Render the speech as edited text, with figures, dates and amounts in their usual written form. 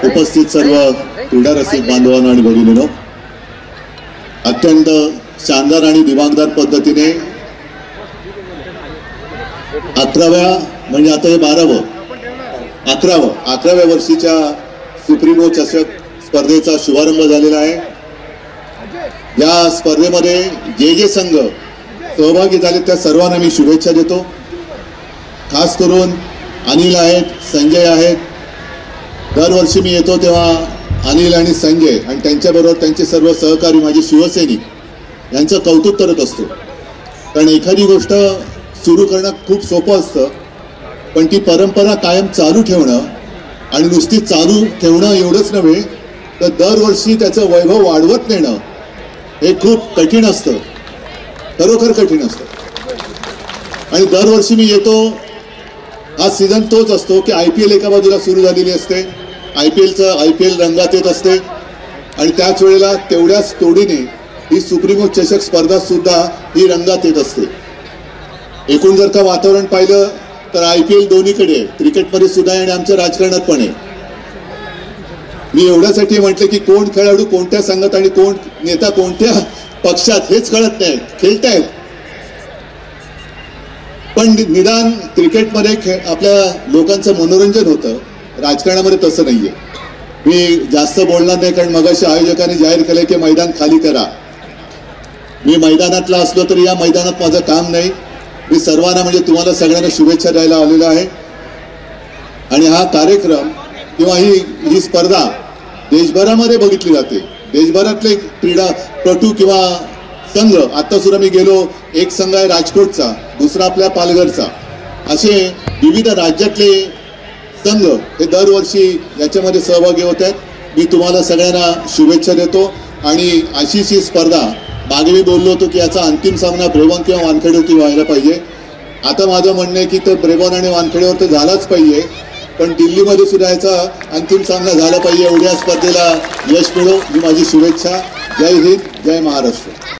उपस्थित सर्व क्रीडा रसिक बांधवांनो आणि भगिनींनो, अत्यंत शानदार आणि दिमागदार पद्धतीने 11व्या म्हणजे आता हे 11व्या वर्षीच्या सुप्रीमो चषक स्पर्धेचा शुभारंभ झालेला आहे। या स्पर्धेमध्ये जे संघ सहभागी झाले त्या सर्वांना मी शुभेच्छा देतो। खास करून अनिल आहेत, संजय आहेत। दरवर्षी मी येतो तेव्हा अनिल आणि संजय आणि त्यांच्याबरोबर त्यांचे सर्व सहकारी माझे शिवसैनिक यांचं कौतुक करत असतो। कारण एखादी गोष्ट सुरू करणं खूप सोपं असतं, पण ती परंपरा कायम चालू ठेवणं आणि नुसती चालू ठेवणं एवढंच नव्हे तर दरवर्षी त्याचं वैभव वाढवत नेणं हे खूप कठीण असतं, खरोखर कठीण असतं। आणि दरवर्षी मी येतो, हा सीझन तोच असतो की IPL एका बाजूला सुरू झालेली असते, IPL रंगात येत असते आणि त्याच वेळेला तेवढ्याच तोडीने ही सुप्रीमो चषक स्पर्धा सुद्धा ही रंगात येत असते। एकूण जर का वातावरण पाहिलं तर IPL दोन्हीकडे आहे, क्रिकेटमध्ये सुद्धा आहे आणि आमच्या राजकारणात पण आहे। मी एवढ्यासाठी म्हटलं की कोण खेळाडू कोणत्या संघात आणि कोण नेता कोणत्या पक्षात हेच कळत नाही, खेळतायत पण निदान क्रिकेटमध्ये आपल्या लोकांचं मनोरंजन होतं, राजकारणामध्ये तसं नाहीये। मी जास्त बोलणार नाही कारण मगाशी आयोजकांनी जाहीर केलं की मैदान खाली करा। मी मैदानातला असलो तरी या मैदानात माझं काम नाही। मी सर्वांना म्हणजे तुम्हाला सगळ्यांना शुभेच्छा द्यायला आलेलो आहे। आणि हा कार्यक्रम किंवा ही स्पर्धा देशभरामध्ये बघितली जाते। देशभरातले क्रीडापटू किंवा संघ, आता सुद्धा मी गेलो, एक संघ आहे राजकोटचा, दुसरा आपल्या पालघरचा, असे विविध राज्यातले संघ हे दरवर्षी याच्यामध्ये सहभागी होत आहेत। मी तुम्हाला सगळ्यांना शुभेच्छा देतो। आणि अशीच ही स्पर्धा, मागे मी बोललो होतो की याचा अंतिम सामना ब्रेबॉर्न किंवा वानखेडेवरती व्हायला पाहिजे। आता माझं म्हणणं आहे की तो ब्रेबॉर्न आणि वानखेडेवर तर झालाच पाहिजे, पण दिल्लीमध्ये सुद्धा याचा अंतिम सामना झाला पाहिजे। एवढ्या स्पर्धेला यश मिळो ही माझी शुभेच्छा। जय हिंद, जय महाराष्ट्र।